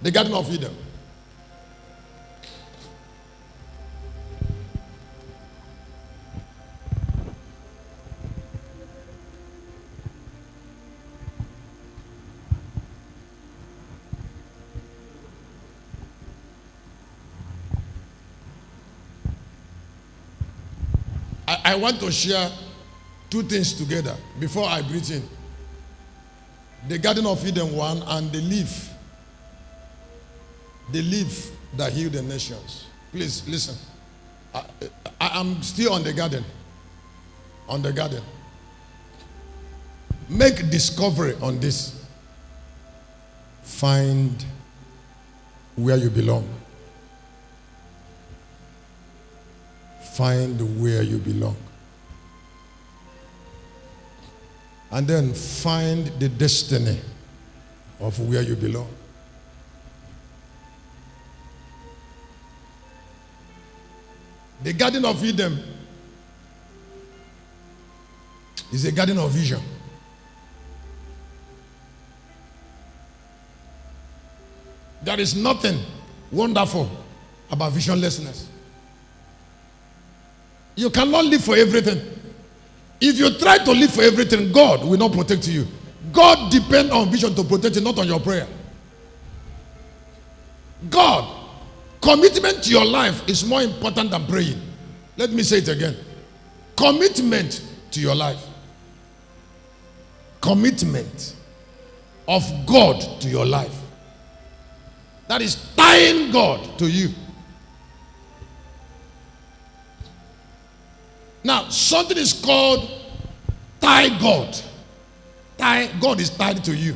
The Garden of Eden. I want to share two things together before I breathe in. The Garden of Eden one and the leaf. The leaf that healed the nations. Please listen. I am still on the garden. On the garden. Make discovery on this. Find where you belong. Find where you belong. And then find the destiny of where you belong. The Garden of Eden is a garden of vision. There is nothing wonderful about visionlessness. You cannot live for everything. If you try to live for everything, God will not protect you. God depends on vision to protect you, not on your prayer. God, commitment to your life is more important than praying. Let me say it again. Commitment to your life. Commitment of God to your life. That is tying God to you. Now, something is called tie God. God is tied to you.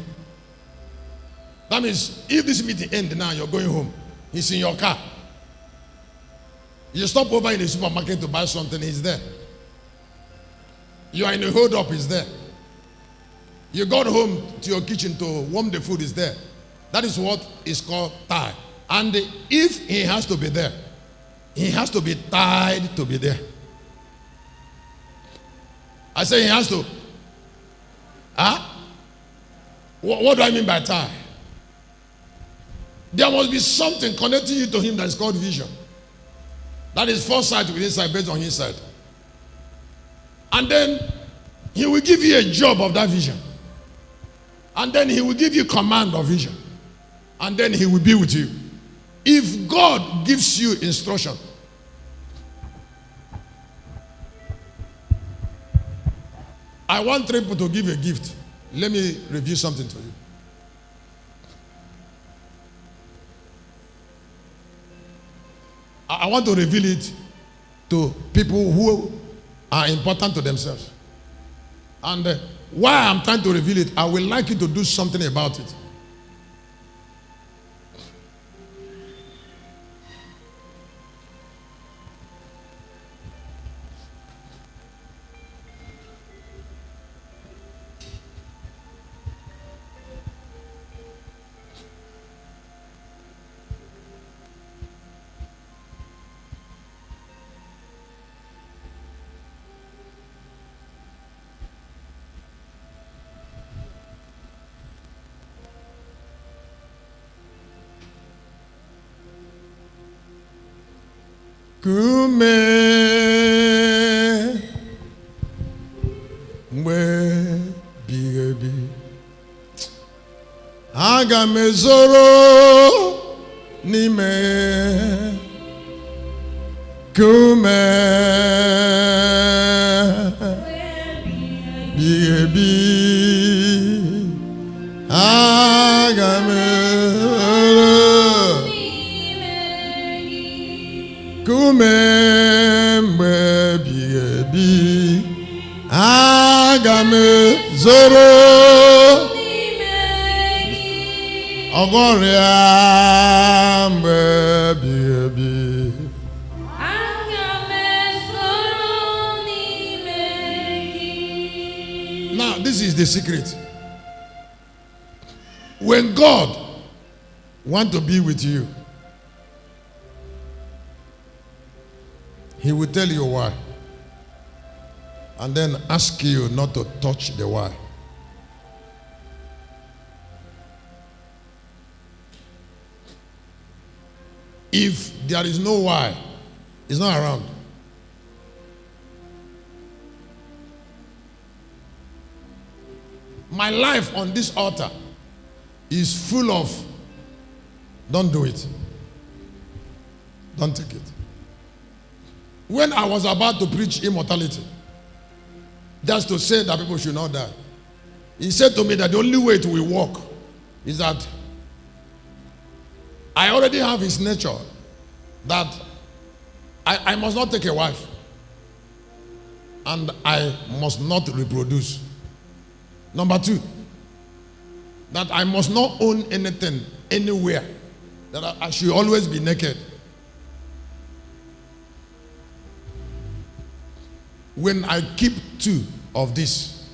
That means if this meeting ends now, you're going home. He's in your car. You stop over in the supermarket to buy something, he's there. You are in a hold up, he's there. You got home to your kitchen to warm the food, he's there. That is what is called tie. And if he has to be there, he has to be tied to be there. I say he has to. What do I mean by tie? There must be something connecting you to him that is called vision. That is foresight with inside based on his side. And then he will give you a job of that vision. And then he will give you command of vision. And then he will be with you. If God gives you instruction, I want three people to give a gift. Let me review something to you. I want to reveal it to people who are important to themselves. And while I'm trying to reveal it, I would like you to do something about it. Kume mwe bigebi aga mezoro nime kume bigebi aga mezoro kumembe biebi agame zoro ogoria mbe biebi agame zoro ni megi. Now this is the secret. When God wants to be with you, he will tell you why. And then ask you not to touch the why. if there is no why, it's not around. My life on this altar is full of, don't do it. Don't take it. When I was about to preach immortality, just to say that people should not die, he said to me that the only way it will work is that I already have his nature, that I must not take a wife and I must not reproduce. Number 2, that I must not own anything anywhere, that I should always be naked. When I keep 2 of this,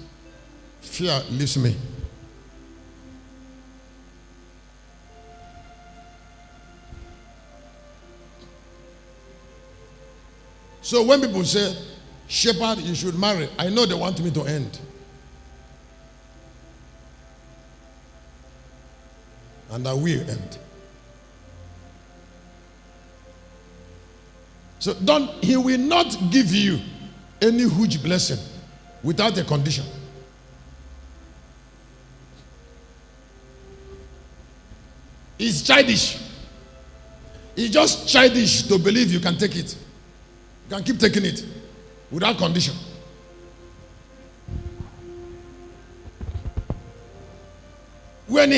fear leaves me. So when people say, Shepherd, you should marry, I know they want me to end. And I will end. So he will not give you any huge blessing without a condition. It's childish. It's just childish to believe you can take it. You can keep taking it without condition. When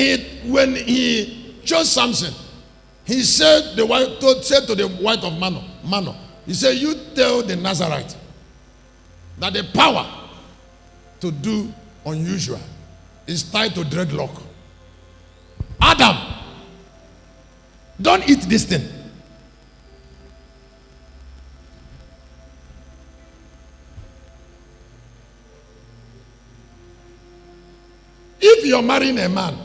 he chose Samson, he said to the wife of Manoah, he said, you tell the Nazarite that the power to do unusual is tied to dreadlock. Adam, don't eat this thing. If you're marrying a man,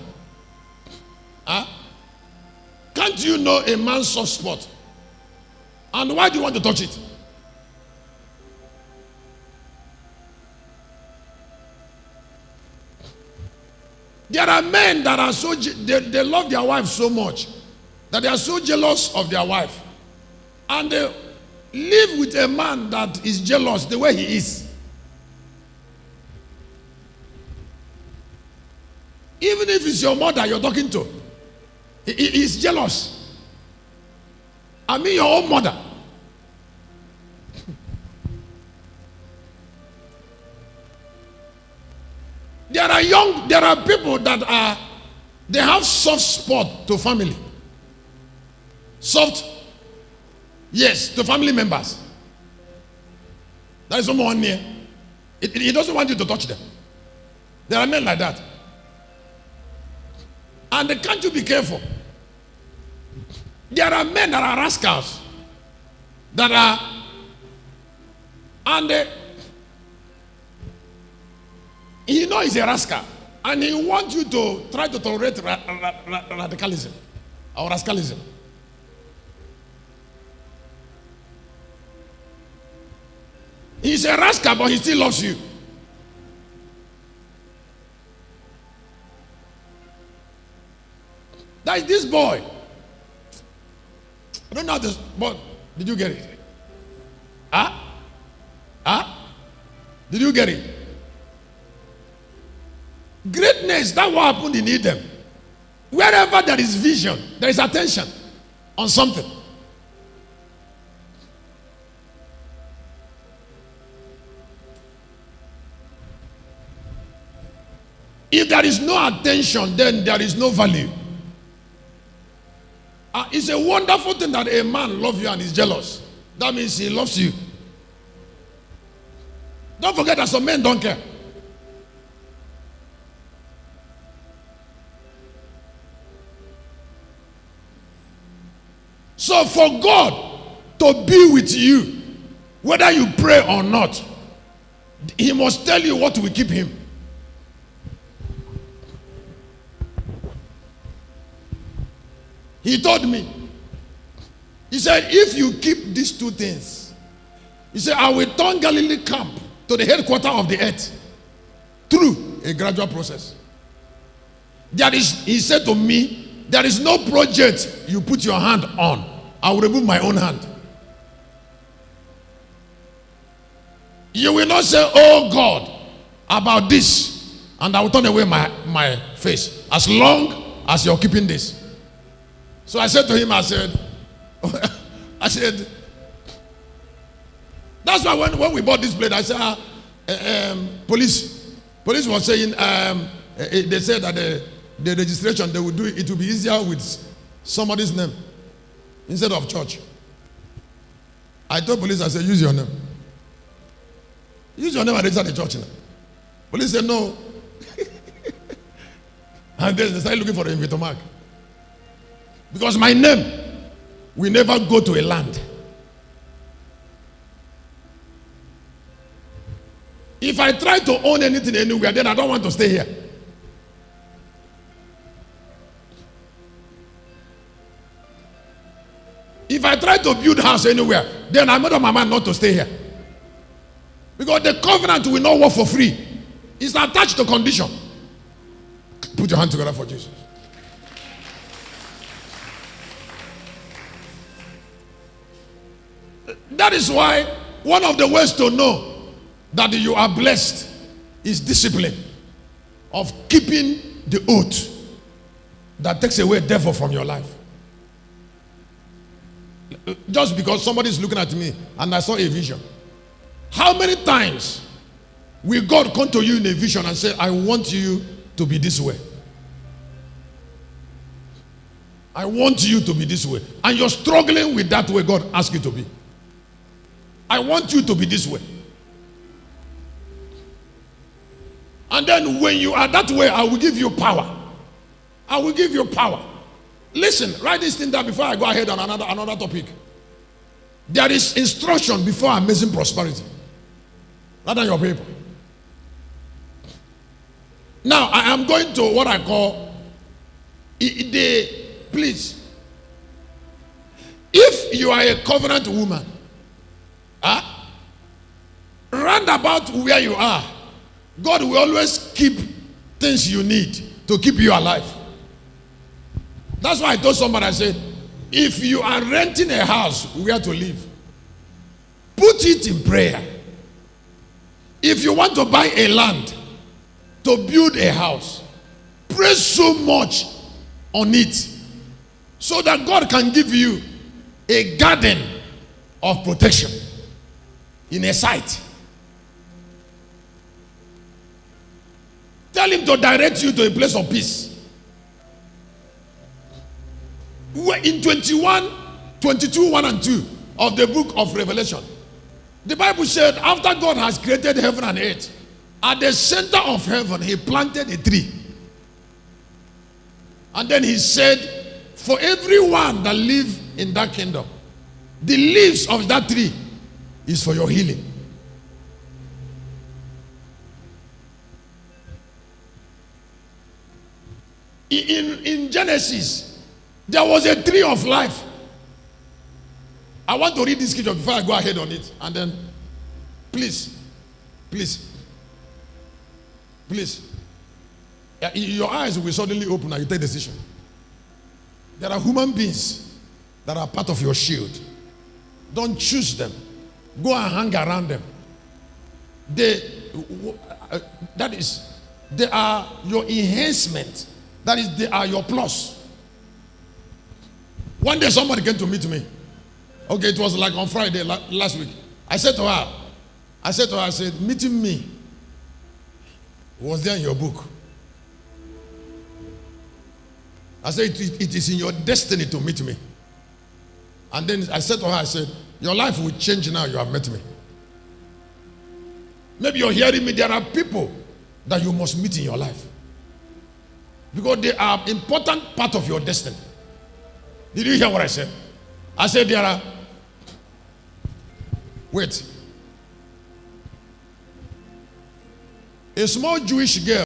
can't you know a man's soft spot? And why do you want to touch it? There are men that are so, they love their wife so much that they are so jealous of their wife. And they live with a man that is jealous the way he is. Even if it's your mother you're talking to, he is jealous. I mean your own mother. There are people that they have soft spot to family. Soft, yes, to family members. There is someone near. He doesn't want you to touch them. There are men like that. And can't you be careful? There are men that are rascals. That are, and he knows he's a rascal. And he wants you to try to tolerate radicalism or rascalism. He's a rascal, but he still loves you. That is this boy. I don't know how this, but did you get it? Did you get it? Greatness, that's what happened in Eden. Wherever there is vision, there is attention on something. If there is no attention, then there is no value. It's a wonderful thing that a man loves you and is jealous. That means he loves you. Don't forget that some men don't care. So for God to be with you, whether you pray or not, he must tell you what will keep him. He told me, he said, if you keep these 2 things, he said, I will turn Galilee camp to the headquarters of the earth through a gradual process. He said to me, there is no project you put your hand on I will remove my own hand. You will not say, oh God, about this, and I will turn away my face, as long as you're keeping this. So I said to him, I said, that's why when we bought this plate, I said, police was saying, they said that the registration, they will do it will be easier with somebody's name instead of church. I told police, I said, use your name. Use your name and register the church now. Police said, no. And then they started looking for the invitation mark. Because my name will never go to a land. If I try to own anything anywhere, then I don't want to stay here. If I try to build a house anywhere, then I made up my mind not to stay here. Because the covenant will not work for free. It's attached to condition. Put your hand together for Jesus. That is why one of the ways to know that you are blessed is discipline of keeping the oath that takes away devil from your life. Just because somebody is looking at me and I saw a vision. How many times will God come to you in a vision and say, I want you to be this way? I want you to be this way. And you're struggling with that way God asked you to be. I want you to be this way. And then when you are that way, I will give you power. I will give you power. Listen, write this thing down before I go ahead on another topic. There is instruction before amazing prosperity. Not on your paper. Now, I am going to what I call please. If you are a covenant woman, round about where you are, God will always keep things you need to keep you alive. That's why I told somebody, I said, if you are renting a house where to live, put it in prayer. If you want to buy a land to build a house, pray so much on it so that God can give you a garden of protection in a site. Tell him to direct you to a place of peace. In 22, 1 and 2 of the book of Revelation, the Bible said after God has created heaven and earth, at the center of heaven he planted a tree. And then he said, for everyone that lives in that kingdom, the leaves of that tree is for your healing. In Genesis, there was a tree of life. I want to read this scripture before I go ahead on it. And then, please, your eyes will suddenly open and you take a decision. There are human beings that are part of your shield. Don't choose them. Go and hang around them. They are your enhancement. That is, they are your plus. One day somebody came to meet me. Okay, it was like on Friday last week. I said to her, meeting me was there in your book. I said, it is in your destiny to meet me. And then I said to her, I said, your life will change now you have met me. Maybe you're hearing me. There are people that you must meet in your life. Because they are an important part of your destiny. Did you hear what I said? I said there are... Wait. A small Jewish girl